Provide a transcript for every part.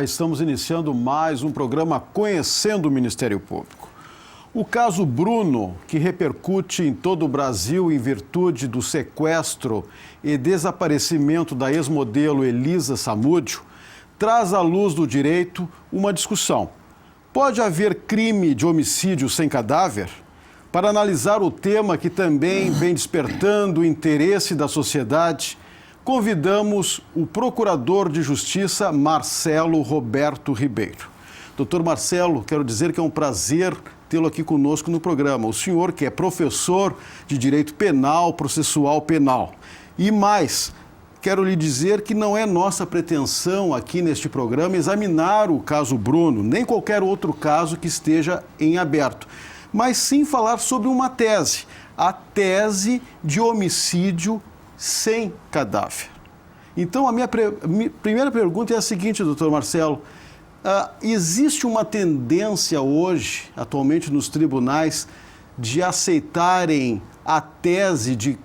Olá, estamos iniciando mais um programa Conhecendo o Ministério Público. O caso Bruno, que repercute em todo o Brasil em virtude do sequestro e desaparecimento da ex-modelo Elisa Samúdio, traz à luz do direito uma discussão. Pode haver crime de homicídio sem cadáver? Para analisar o tema que também vem despertando o interesse da sociedade, convidamos o Procurador de Justiça Marcelo Roberto Ribeiro. Doutor Marcelo, quero dizer que é um prazer tê-lo aqui conosco no programa. O senhor que é professor de Direito Penal, Processual Penal. E mais, quero lhe dizer que não é nossa pretensão aqui neste programa examinar o caso Bruno, nem qualquer outro caso que esteja em aberto, mas sim falar sobre uma tese, a tese de homicídio sem cadáver. Então, a minha primeira pergunta é a seguinte, doutor Marcelo. Existe uma tendência hoje, atualmente nos tribunais, de aceitarem a tese de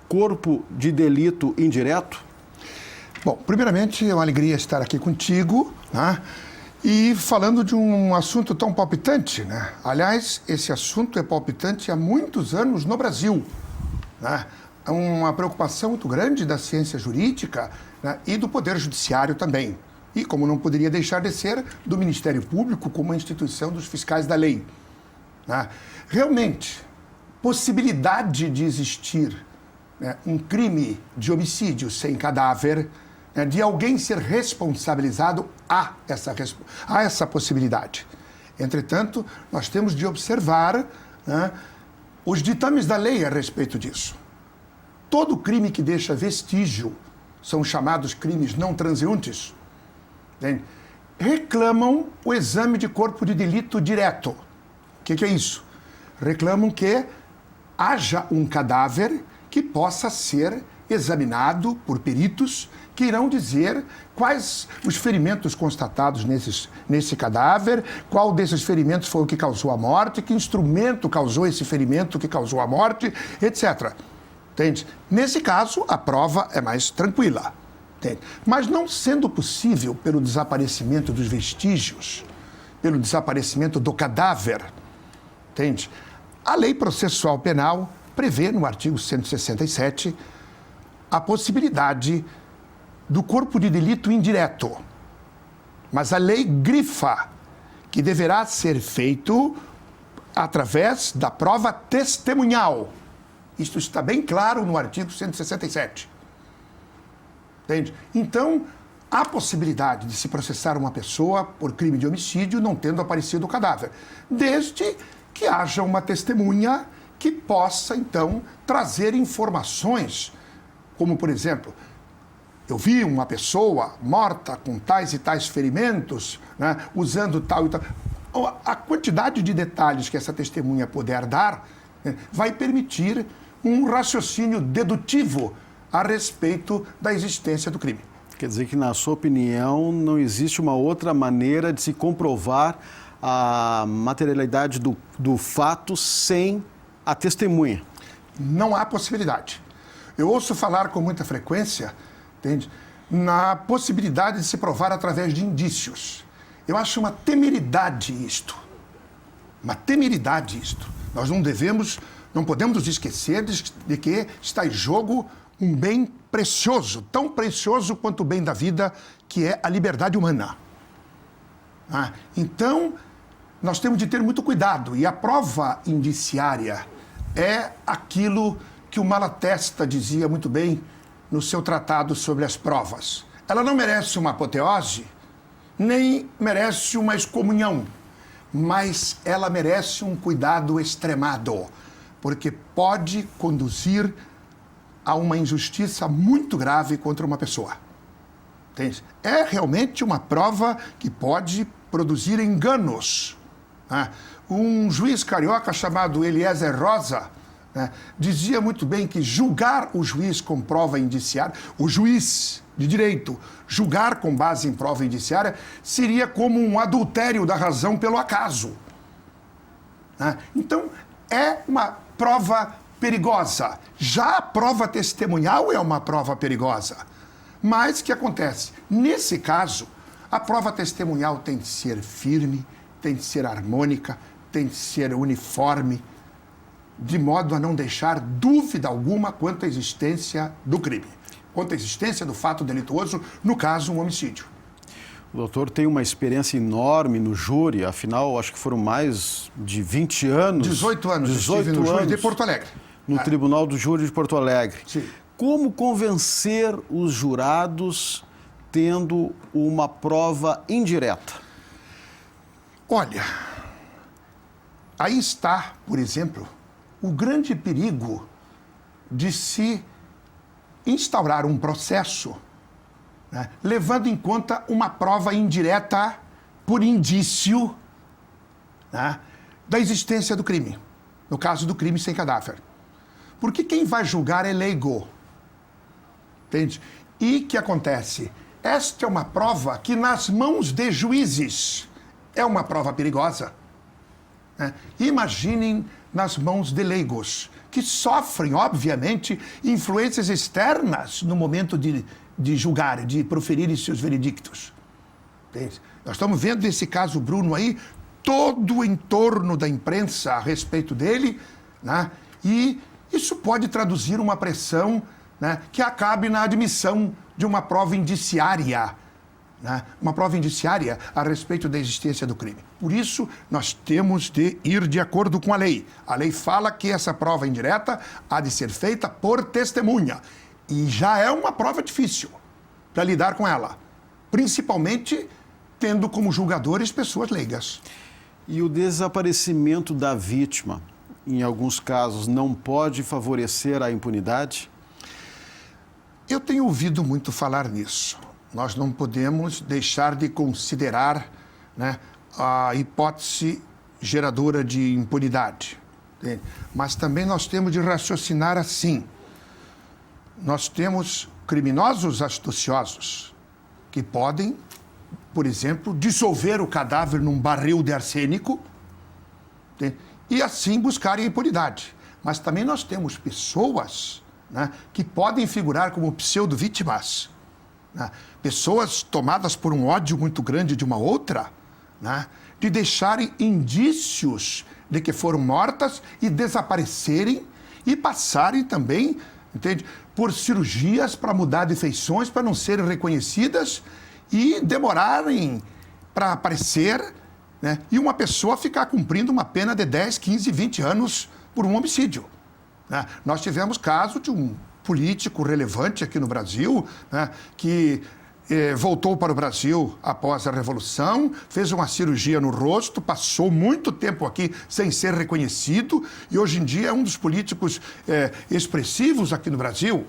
corpo de delito indireto? Bom, primeiramente, é uma alegria estar aqui contigo, né? E falando de um assunto tão palpitante, né? Aliás, esse assunto é palpitante há muitos anos no Brasil, né? É uma preocupação muito grande da ciência jurídica, né, e do Poder Judiciário também. E, como não poderia deixar de ser, do Ministério Público como instituição dos fiscais da lei, né? Realmente, possibilidade de existir, né, um crime de homicídio sem cadáver, né, de alguém ser responsabilizado, há essa possibilidade. Entretanto, nós temos de observar, né, os ditames da lei a respeito disso. Todo crime que deixa vestígio, são chamados crimes não transeuntes, entende? Reclamam o exame de corpo de delito direto. O que é isso? Reclamam que haja um cadáver que possa ser examinado por peritos que irão dizer quais os ferimentos constatados nesse cadáver, qual desses ferimentos foi o que causou a morte, que instrumento causou esse ferimento que causou a morte, etc. Entende? Nesse caso, a prova é mais tranquila. Entende? Mas não sendo possível pelo desaparecimento dos vestígios, pelo desaparecimento do cadáver, entende? A Lei Processual Penal prevê, no artigo 167, a possibilidade do corpo de delito indireto. Mas a lei grifa que deverá ser feito através da prova testemunhal. Isto está bem claro no artigo 167. Entende? Então, há possibilidade de se processar uma pessoa por crime de homicídio não tendo aparecido o cadáver, desde que haja uma testemunha que possa, então, trazer informações, como, por exemplo, eu vi uma pessoa morta com tais e tais ferimentos, né, usando tal e tal. A quantidade de detalhes que essa testemunha puder dar, né, vai permitir um raciocínio dedutivo a respeito da existência do crime. Quer dizer que, na sua opinião, não existe uma outra maneira de se comprovar a materialidade do fato sem a testemunha? Não há possibilidade. Eu ouço falar com muita frequência, entende, na possibilidade de se provar através de indícios. Eu acho uma temeridade isto. Uma temeridade isto. Nós não podemos nos esquecer de que está em jogo um bem precioso, tão precioso quanto o bem da vida, que é a liberdade humana. Então, nós temos de ter muito cuidado. E a prova indiciária é aquilo que o Malatesta dizia muito bem no seu tratado sobre as provas. Ela não merece uma apoteose, nem merece uma excomunhão, mas ela merece um cuidado extremado, porque pode conduzir a uma injustiça muito grave contra uma pessoa. Entende? É realmente uma prova que pode produzir enganos, né? Um juiz carioca chamado Eliezer Rosa, né, dizia muito bem que julgar o juiz com prova indiciária, o juiz de direito julgar com base em prova indiciária, seria como um adultério da razão pelo acaso. Né? Então, é uma prova perigosa. Já a prova testemunhal é uma prova perigosa. Mas o que acontece? Nesse caso, A prova testemunhal tem de ser firme, tem de ser harmônica, tem de ser uniforme, de modo a não deixar dúvida alguma quanto à existência do crime, quanto à existência do fato delituoso, no caso, um homicídio. O doutor tem uma experiência enorme no júri, afinal, acho que foram mais de 20 anos. 18 anos, 18 estive no júri anos de Porto Alegre. No Tribunal do Júri de Porto Alegre. Sim. Como convencer os jurados tendo uma prova indireta? Olha, aí está, por exemplo, o grande perigo de se instaurar um processo, né, levando em conta uma prova indireta por indício, né, da existência do crime. No caso do crime sem cadáver. Porque quem vai julgar é leigo. Entende? E o que acontece? Esta é uma prova que, nas mãos de juízes, é uma prova perigosa. Né? Imaginem nas mãos de leigos, que sofrem, obviamente, influências externas no momento de julgar, de proferirem seus veredictos. Entende? Nós estamos vendo esse caso Bruno aí, todo o entorno da imprensa a respeito dele, né? E isso pode traduzir uma pressão, né, que acabe na admissão de uma prova indiciária, né? Uma prova indiciária a respeito da existência do crime. Por isso, nós temos de ir de acordo com a lei. A lei fala que essa prova indireta há de ser feita por testemunha. E já é uma prova difícil para lidar com ela, principalmente tendo como julgadores pessoas leigas. E o desaparecimento da vítima, em alguns casos, não pode favorecer a impunidade? Eu tenho ouvido muito falar nisso. Nós não podemos deixar de considerar, né, a hipótese geradora de impunidade. Entende? Mas também nós temos de raciocinar assim. Nós temos criminosos astuciosos que podem, por exemplo, dissolver o cadáver num barril de arsênico, entende? E assim buscarem a impunidade. Mas também nós temos pessoas, né, que podem figurar como pseudo-vítimas, né? Pessoas tomadas por um ódio muito grande de uma outra, né, de deixarem indícios de que foram mortas e desaparecerem e passarem também, entende, por cirurgias para mudar de feições, para não serem reconhecidas e demorarem para aparecer, né, e uma pessoa ficar cumprindo uma pena de 10, 15, 20 anos por um homicídio. Né? Nós tivemos caso de um político relevante aqui no Brasil, né, que voltou para o Brasil após a Revolução, fez uma cirurgia no rosto, passou muito tempo aqui sem ser reconhecido e hoje em dia é um dos políticos expressivos aqui no Brasil.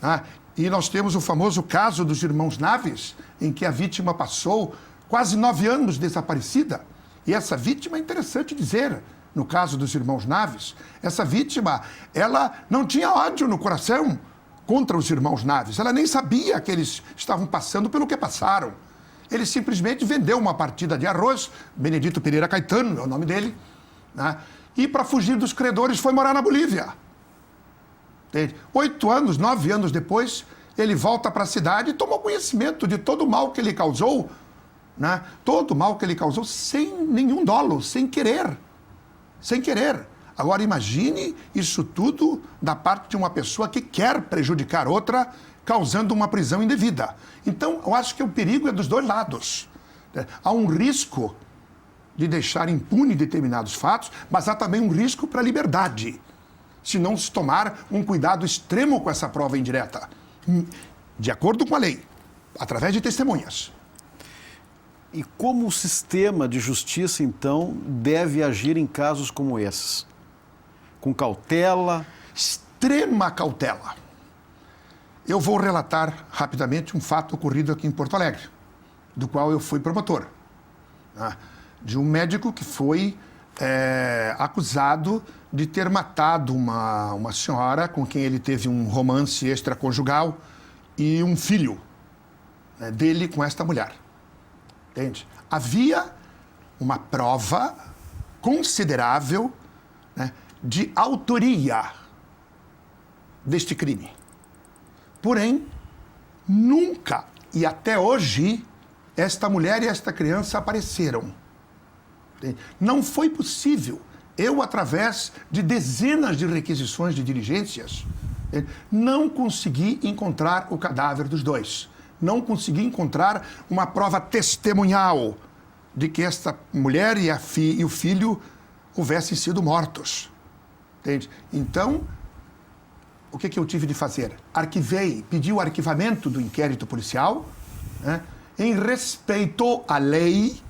Né? E nós temos o famoso caso dos irmãos Naves, em que a vítima passou quase 9 anos desaparecida. E essa vítima, é interessante dizer, no caso dos irmãos Naves, essa vítima, ela não tinha ódio no coração contra os irmãos Naves. Ela nem sabia que eles estavam passando pelo que passaram. Ele simplesmente vendeu uma partida de arroz, Benedito Pereira Caetano é o nome dele, né? E para fugir dos credores foi morar na Bolívia. Entende? 8 anos, 9 anos depois, ele volta para a cidade e tomou conhecimento de todo o mal que ele causou, né? Todo o mal que ele causou sem nenhum dolo, sem querer. Sem querer. Agora, imagine isso tudo da parte de uma pessoa que quer prejudicar outra, causando uma prisão indevida. Então, eu acho que o perigo é dos dois lados. Há um risco de deixar impune determinados fatos, mas há também um risco para a liberdade, se não se tomar um cuidado extremo com essa prova indireta, de acordo com a lei, através de testemunhas. E como o sistema de justiça, então, deve agir em casos como esses? Com cautela? Extrema cautela. Eu vou relatar rapidamente um fato ocorrido aqui em Porto Alegre, do qual eu fui promotor. Né? De um médico que foi acusado de ter matado uma senhora com quem ele teve um romance extraconjugal e um filho, né, dele com esta mulher. Entende? Havia uma prova considerável, né, de autoria deste crime. Porém, nunca e até hoje esta mulher e esta criança apareceram. Não foi possível. Eu, através de dezenas de requisições de diligências, não consegui encontrar o cadáver dos dois. Não consegui encontrar uma prova testemunhal de que esta mulher e o filho houvessem sido mortos. Entende? Então, o que eu tive de fazer? Pedi o arquivamento do inquérito policial, né, em respeito à lei,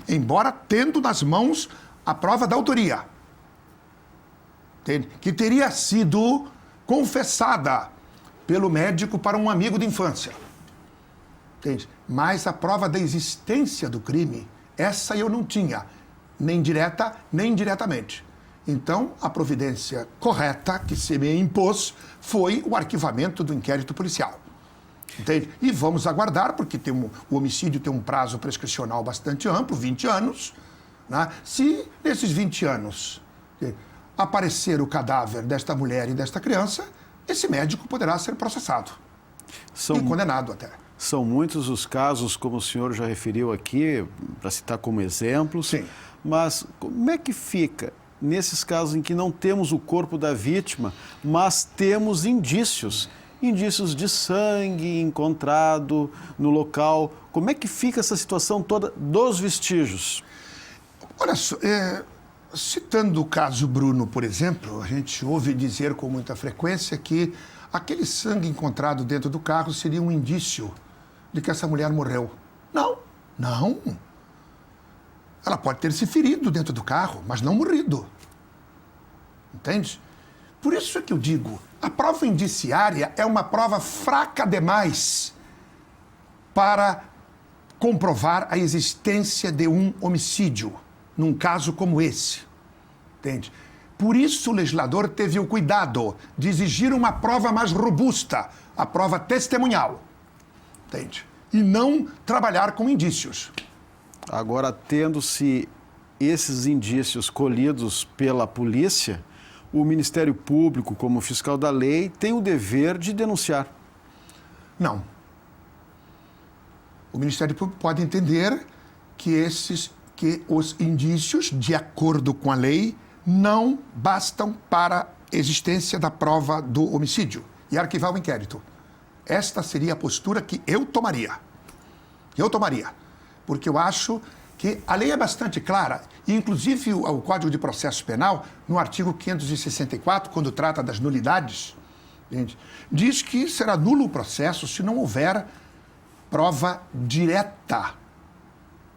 embora tendo nas mãos a prova da autoria, entende? Que teria sido confessada pelo médico para um amigo de infância. Entende? Mas a prova da existência do crime, essa eu não tinha, nem direta, nem indiretamente. Então, a providência correta que se me impôs foi o arquivamento do inquérito policial. Entende? E vamos aguardar, porque o homicídio tem um prazo prescricional bastante amplo, 20 anos. Né? Se nesses 20 anos aparecer o cadáver desta mulher e desta criança, esse médico poderá ser processado e condenado até. São muitos os casos, como o senhor já referiu aqui, para citar como exemplos. Sim. Mas como é que fica nesses casos em que não temos o corpo da vítima, mas temos indícios de sangue encontrado no local? Como é que fica essa situação toda dos vestígios? Olha só, citando o caso Bruno, por exemplo, a gente ouve dizer com muita frequência que aquele sangue encontrado dentro do carro seria um indício de que essa mulher morreu. Não. Ela pode ter se ferido dentro do carro, mas não morrido. Entende? Por isso é que eu digo, a prova indiciária é uma prova fraca demais para comprovar a existência de um homicídio, num caso como esse. Entende? Por isso o legislador teve o cuidado de exigir uma prova mais robusta, a prova testemunhal. Entende? E não trabalhar com indícios. Agora, tendo-se esses indícios colhidos pela polícia, o Ministério Público, como fiscal da lei, tem o dever de denunciar. Não. O Ministério Público pode entender que os indícios, de acordo com a lei, não bastam para a existência da prova do homicídio e arquivar o inquérito. Esta seria a postura que eu tomaria. Porque eu acho que a lei é bastante clara, e inclusive o Código de Processo Penal, no artigo 564, quando trata das nulidades, gente, diz que será nulo o processo se não houver prova direta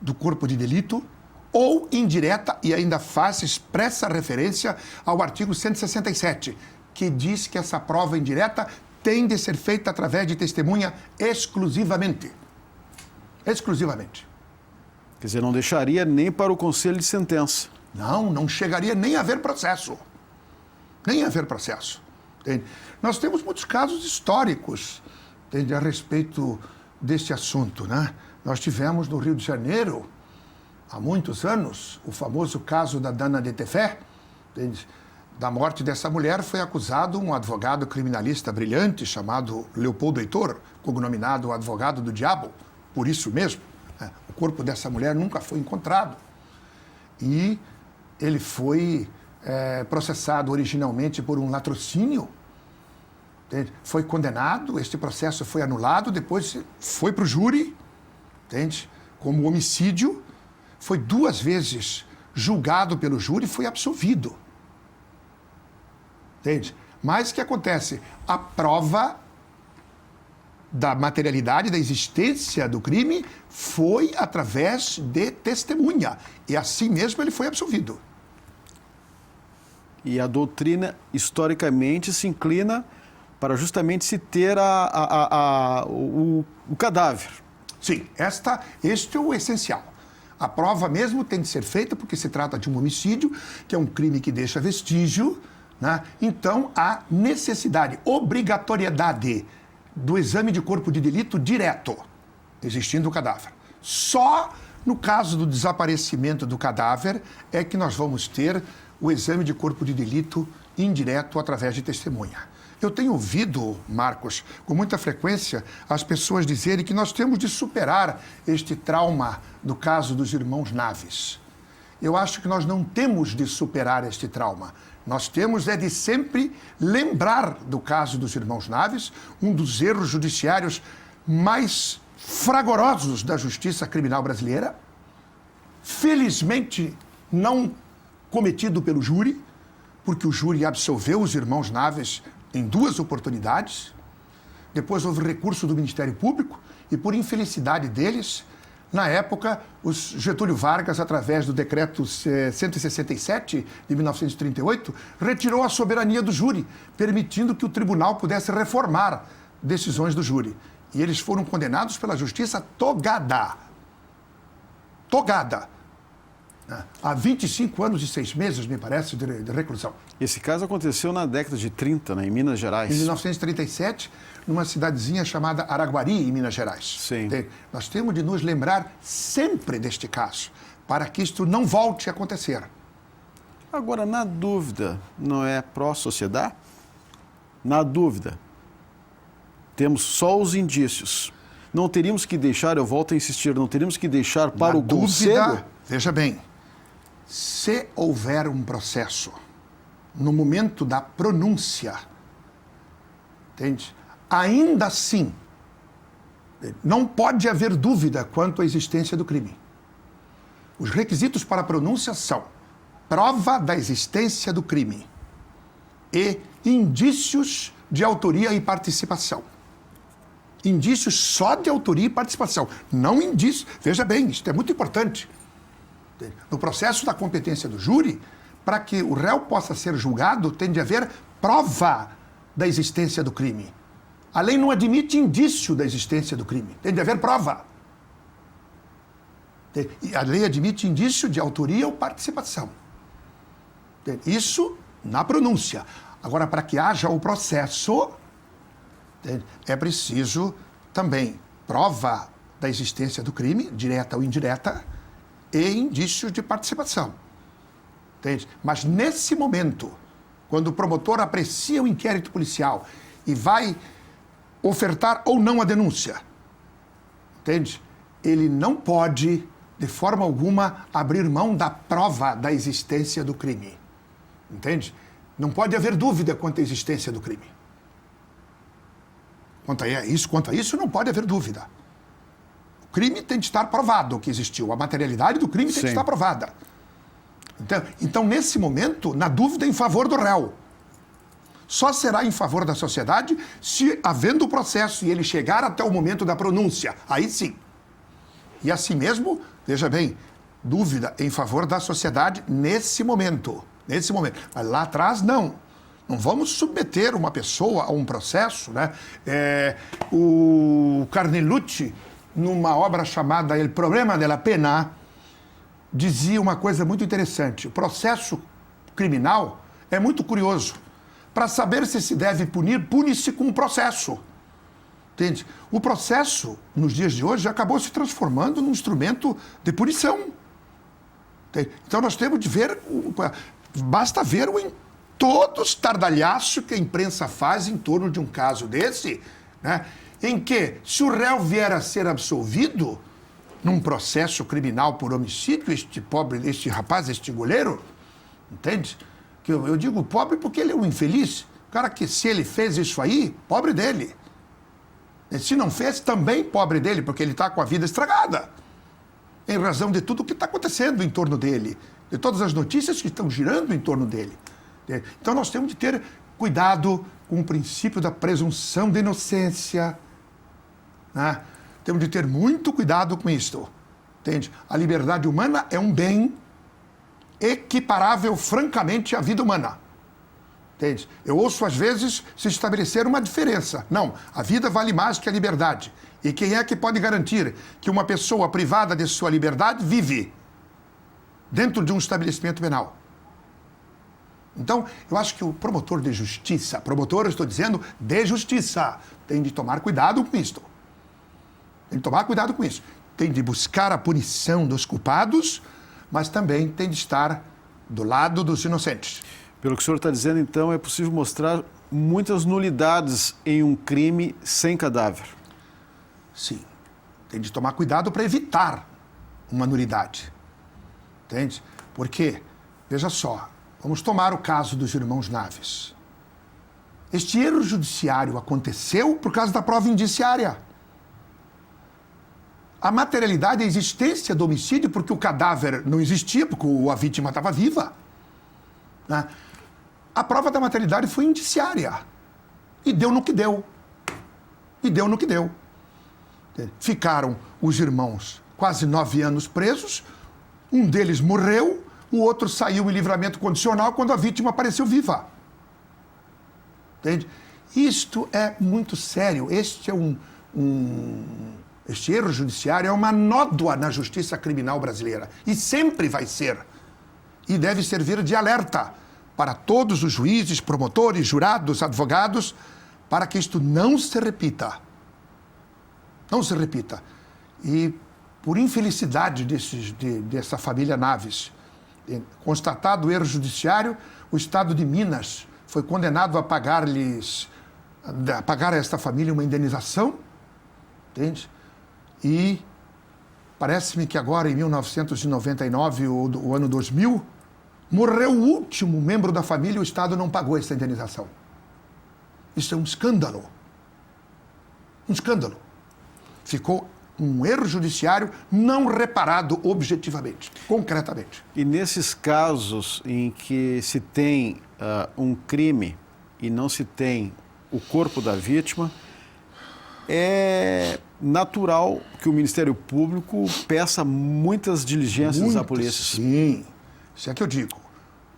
do corpo de delito ou indireta, e ainda faz expressa referência ao artigo 167, que diz que essa prova indireta tem de ser feita através de testemunha exclusivamente. Exclusivamente. Quer dizer, não deixaria nem para o conselho de sentença. Não chegaria nem a haver processo. Entende? Nós temos muitos casos históricos, entende, a respeito deste assunto, né? Nós tivemos no Rio de Janeiro, há muitos anos, o famoso caso da Dana de Tefé, entende? Da morte dessa mulher foi acusado um advogado criminalista brilhante chamado Leopoldo Heitor, cognominado advogado do diabo, por isso mesmo. O corpo dessa mulher nunca foi encontrado. E ele foi processado originalmente por um latrocínio. Entende? Foi condenado, este processo foi anulado, depois foi para o júri, entende? Como homicídio. Foi 2 vezes julgado pelo júri e foi absolvido. Entende? Mas o que acontece? A prova da materialidade, da existência do crime, foi através de testemunha. E assim mesmo ele foi absolvido. E a doutrina, historicamente, se inclina para justamente se ter o cadáver. Sim, este é o essencial. A prova mesmo tem de ser feita porque se trata de um homicídio, que é um crime que deixa vestígio, né? Então, há necessidade, obrigatoriedade do exame de corpo de delito direto, existindo o cadáver. Só no caso do desaparecimento do cadáver é que nós vamos ter o exame de corpo de delito indireto através de testemunha. Eu tenho ouvido, Marcos, com muita frequência, as pessoas dizerem que nós temos de superar este trauma do caso dos irmãos Naves. Eu acho que nós não temos de superar este trauma. Nós temos de sempre lembrar do caso dos irmãos Naves, um dos erros judiciários mais fragorosos da justiça criminal brasileira, felizmente não cometido pelo júri, porque o júri absolveu os irmãos Naves em 2 oportunidades. Depois houve recurso do Ministério Público e, por infelicidade deles, na época, o Getúlio Vargas, através do decreto 167 de 1938, retirou a soberania do júri, permitindo que o tribunal pudesse reformar decisões do júri. E eles foram condenados pela justiça togada. Togada. Há 25 anos e 6 meses, me parece, de reclusão. Esse caso aconteceu na década de 30, né, em Minas Gerais. Em 1937, numa cidadezinha chamada Araguari, em Minas Gerais. Sim. Nós temos de nos lembrar sempre deste caso, para que isto não volte a acontecer. Agora, na dúvida, não é pró-sociedade? Na dúvida, temos só os indícios. Não teríamos que deixar, eu volto a insistir, não teríamos que deixar para o Conselho... Veja bem, se houver um processo no momento da pronúncia, entende? Ainda assim, não pode haver dúvida quanto à existência do crime. Os requisitos para a pronúncia são prova da existência do crime e indícios de autoria e participação. Indícios só de autoria e participação, não indícios. Veja bem, isto é muito importante. No processo da competência do júri, para que o réu possa ser julgado, tem de haver prova da existência do crime. A lei não admite indício da existência do crime, tem de haver prova. A lei admite indício de autoria ou participação. Isso na pronúncia. Agora, para que haja o processo, é preciso também prova da existência do crime, direta ou indireta, e indícios de participação. Entende? Mas nesse momento, quando o promotor aprecia o inquérito policial e vai ofertar ou não a denúncia, entende? Ele não pode, de forma alguma, abrir mão da prova da existência do crime. Entende? Não pode haver dúvida quanto à existência do crime. Quanto a isso, não pode haver dúvida. O crime tem de estar provado que existiu. A materialidade do crime tem de estar provada. Então, nesse momento, na dúvida em favor do réu. Só será em favor da sociedade se, havendo o processo e ele chegar até o momento da pronúncia. Aí sim. E assim mesmo, veja bem, dúvida em favor da sociedade nesse momento. Nesse momento. Mas lá atrás, não. Não vamos submeter uma pessoa a um processo, né? O Carnelucci, numa obra chamada El Problema de la Pena, dizia uma coisa muito interessante. O processo criminal é muito curioso. Para saber se deve punir, pune-se com o processo. Entende? O processo, nos dias de hoje, acabou se transformando num instrumento de punição. Entende? Então nós temos de ver, basta ver todo o estardalhaço que a imprensa faz em torno de um caso desse, né? Em que, se o réu vier a ser absolvido num processo criminal por homicídio, este rapaz, este goleiro, entende? Que eu digo pobre porque ele é um infeliz. O cara que, se ele fez isso aí, pobre dele. E se não fez, também pobre dele, porque ele está com a vida estragada. Em razão de tudo o que está acontecendo em torno dele, de todas as notícias que estão girando em torno dele. Então nós temos de ter cuidado com o princípio da presunção de inocência. Né? Temos de ter muito cuidado com isto. Entende? A liberdade humana é um bem equiparável, francamente, à vida humana. Entende? Eu ouço, às vezes, se estabelecer uma diferença. Não, a vida vale mais que a liberdade. E quem é que pode garantir que uma pessoa privada de sua liberdade vive dentro de um estabelecimento penal? Então, eu acho que o promotor de justiça, eu estou dizendo de justiça, tem de tomar cuidado com isto. Tem de tomar cuidado com isso. Tem de buscar a punição dos culpados, mas também tem de estar do lado dos inocentes. Pelo que o senhor está dizendo, então, é possível mostrar muitas nulidades em um crime sem cadáver. Sim. Tem de tomar cuidado para evitar uma nulidade. Entende? Porque, veja só, vamos tomar o caso dos irmãos Naves. Este erro judiciário aconteceu por causa da prova indiciária. A materialidade, a existência do homicídio, porque o cadáver não existia, porque a vítima estava viva. Né? A prova da materialidade foi indiciária. E deu no que deu. E deu no que deu. Ficaram os irmãos quase 9 anos presos, um deles morreu, o outro saiu em livramento condicional quando a vítima apareceu viva. Entende? Isto é muito sério. Este erro judiciário é uma nódoa na justiça criminal brasileira. E sempre vai ser. E deve servir de alerta para todos os juízes, promotores, jurados, advogados, para que isto não se repita. Não se repita. E, por infelicidade dessa família Naves, constatado o erro judiciário, o Estado de Minas foi condenado a pagar a esta família uma indenização, entende? E parece-me que agora, em 1999, ou o ano 2000, morreu o último membro da família e o Estado não pagou essa indenização. Isso é um escândalo. Um escândalo. Ficou um erro judiciário não reparado objetivamente, concretamente. E nesses casos em que se tem um crime e não se tem o corpo da vítima, é natural que o Ministério Público peça muitas diligências à polícia. Sim, isso é que eu digo.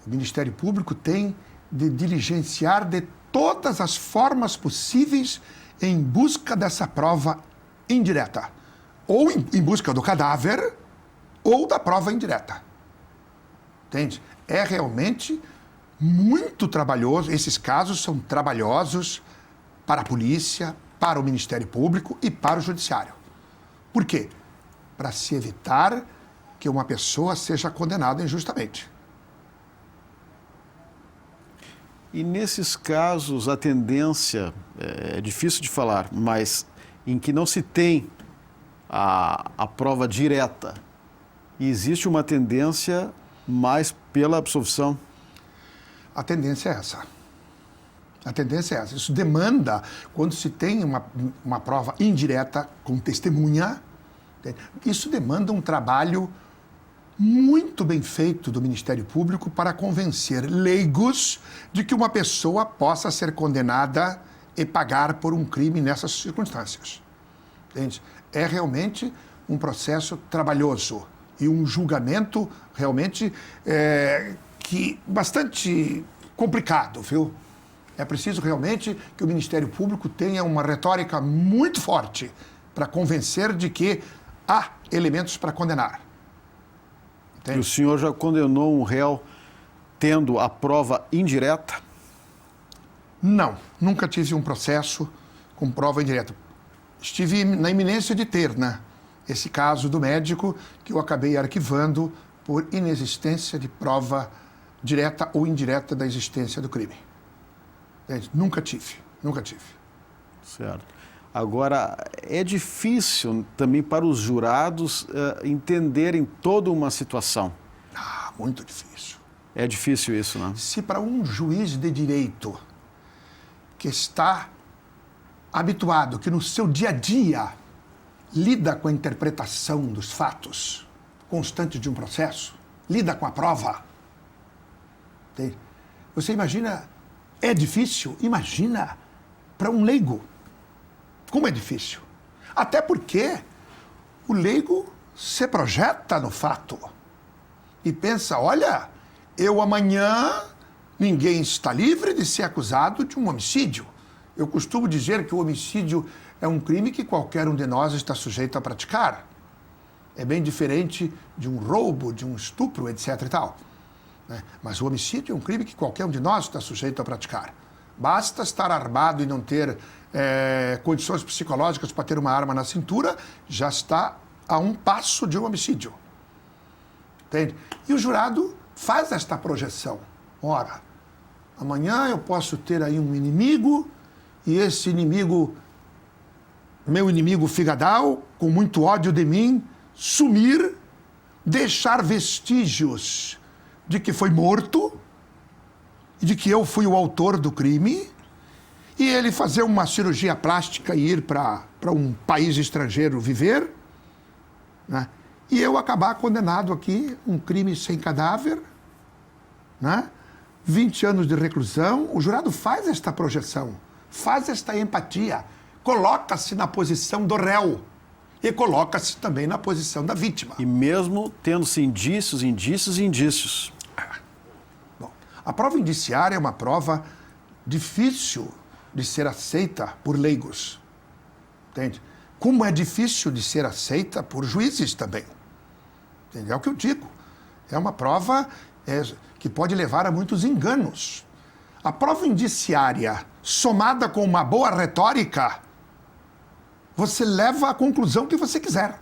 O Ministério Público tem de diligenciar de todas as formas possíveis em busca dessa prova indireta. Ou em busca do cadáver, ou da prova indireta. Entende? É realmente muito trabalhoso. Esses casos são trabalhosos para a polícia, para o Ministério Público e para o Judiciário. Por quê? Para se evitar que uma pessoa seja condenada injustamente. E nesses casos, a tendência, é difícil de falar, mas em que não se tem a prova direta, existe uma tendência mais pela absolvição? A tendência é essa. A tendência é essa. Isso demanda, quando se tem uma prova indireta com testemunha, isso demanda um trabalho muito bem feito do Ministério Público para convencer leigos de que uma pessoa possa ser condenada e pagar por um crime nessas circunstâncias. Entende? É realmente um processo trabalhoso e um julgamento realmente bastante complicado, viu? É preciso realmente que o Ministério Público tenha uma retórica muito forte para convencer de que há elementos para condenar. Entende? E o senhor já condenou um réu tendo a prova indireta? Não, nunca tive um processo com prova indireta. Estive na iminência de ter, né? Esse caso do médico que eu acabei arquivando por inexistência de prova direta ou indireta da existência do crime. Nunca tive. Certo. Agora, é difícil também para os jurados entenderem toda uma situação. Ah, muito difícil. É difícil isso, né? Se para um juiz de direito que está habituado, que no seu dia a dia lida com a interpretação dos fatos constante de um processo, lida com a prova, você imagina, é difícil? Imagina para um leigo. Como é difícil? Até porque o leigo se projeta no fato e pensa, olha, eu amanhã, ninguém está livre de ser acusado de um homicídio. Eu costumo dizer que o homicídio é um crime que qualquer um de nós está sujeito a praticar. É bem diferente de um roubo, de um estupro, etc. e tal. Mas o homicídio é um crime que qualquer um de nós está sujeito a praticar. Basta estar armado e não ter condições psicológicas para ter uma arma na cintura, já está a um passo de um homicídio. Entende? E o jurado faz esta projeção. Ora, Amanhã eu posso ter aí um inimigo e esse inimigo, meu inimigo figadal, com muito ódio de mim, sumir, deixar vestígios de que foi morto, de que eu fui o autor do crime, e ele fazer uma cirurgia plástica e ir para um país estrangeiro viver, né? E eu acabar condenado aqui, um crime sem cadáver, né? 20 anos de reclusão. O jurado faz esta projeção, faz esta empatia, coloca-se na posição do réu e coloca-se também na posição da vítima. E mesmo tendo-se indícios. Bom, a prova indiciária é uma prova difícil de ser aceita por leigos, entende? Como é difícil de ser aceita por juízes também. Entende? É o que eu digo. É uma prova que pode levar a muitos enganos. A prova indiciária, somada com uma boa retórica, você leva à conclusão que você quiser.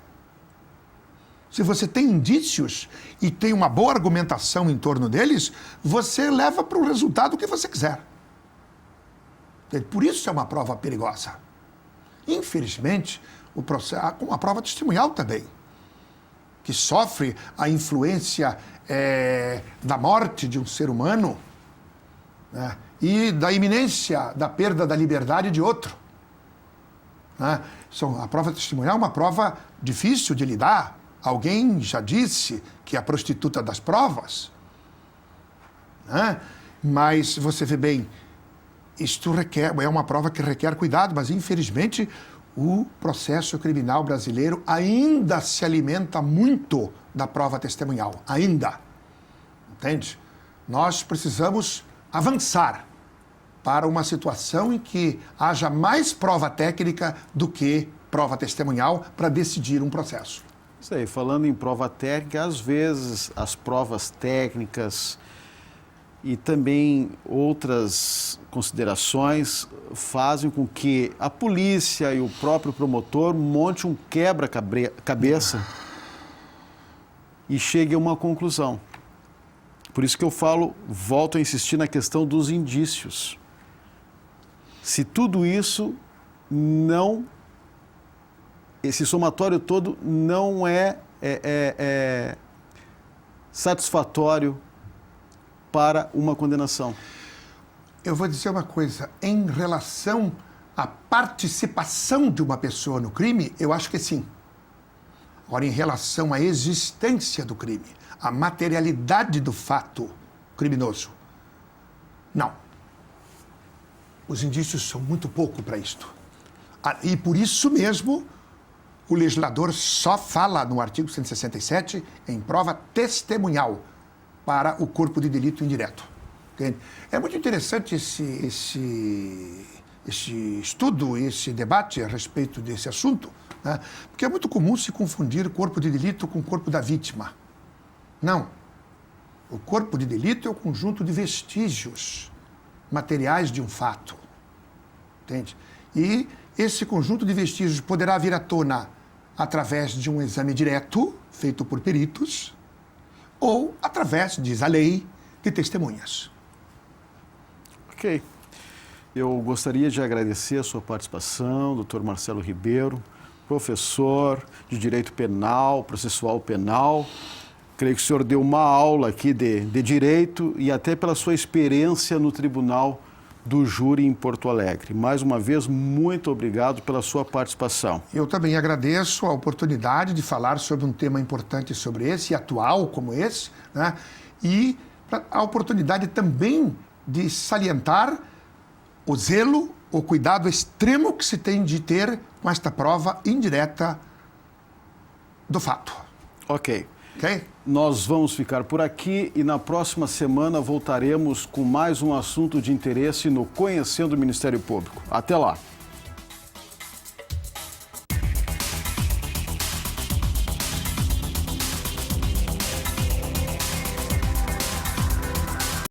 Se você tem indícios e tem uma boa argumentação em torno deles, você leva para o resultado que você quiser. Por isso é uma prova perigosa. Infelizmente, a prova testemunhal também, que sofre a influência da morte de um ser humano, né, e da iminência da perda da liberdade de outro. Né? A prova testemunhal é uma prova difícil de lidar. Alguém já disse que é a prostituta das provas. Né? Mas você vê bem, isto é uma prova que requer cuidado, mas infelizmente o processo criminal brasileiro ainda se alimenta muito da prova testemunhal, ainda. Entende? Nós precisamos avançar para uma situação em que haja mais prova técnica do que prova testemunhal para decidir um processo. Isso aí, falando em prova técnica, às vezes as provas técnicas e também outras considerações fazem com que a polícia e o próprio promotor monte um quebra-cabeça e chegue a uma conclusão. Por isso que eu volto a insistir na questão dos indícios. Se tudo isso esse somatório todo não é satisfatório para uma condenação. Eu vou dizer uma coisa, em relação à participação de uma pessoa no crime, eu acho que sim. Agora, em relação à existência do crime, à materialidade do fato criminoso, não. Os indícios são muito pouco para isto. E por isso mesmo, o legislador só fala no artigo 167 em prova testemunhal para o corpo de delito indireto. Entende? É muito interessante esse estudo, esse debate a respeito desse assunto, né? Porque é muito comum se confundir corpo de delito com corpo da vítima. Não. O corpo de delito é o conjunto de vestígios materiais de um fato. Entende? E esse conjunto de vestígios poderá vir à tona através de um exame direto, feito por peritos, ou através, diz a lei, de testemunhas. Ok. Eu gostaria de agradecer a sua participação, doutor Marcelo Ribeiro, professor de Direito Penal, Processual Penal. Creio que o senhor deu uma aula aqui de Direito e até pela sua experiência no Tribunal do Júri em Porto Alegre. Mais uma vez, muito obrigado pela sua participação. Eu também agradeço a oportunidade de falar sobre um tema importante sobre esse, e atual como esse, né? E a oportunidade também de salientar o zelo, o cuidado extremo que se tem de ter com esta prova indireta do fato. Ok. Ok? Nós vamos ficar por aqui e na próxima semana voltaremos com mais um assunto de interesse no Conhecendo o Ministério Público. Até lá!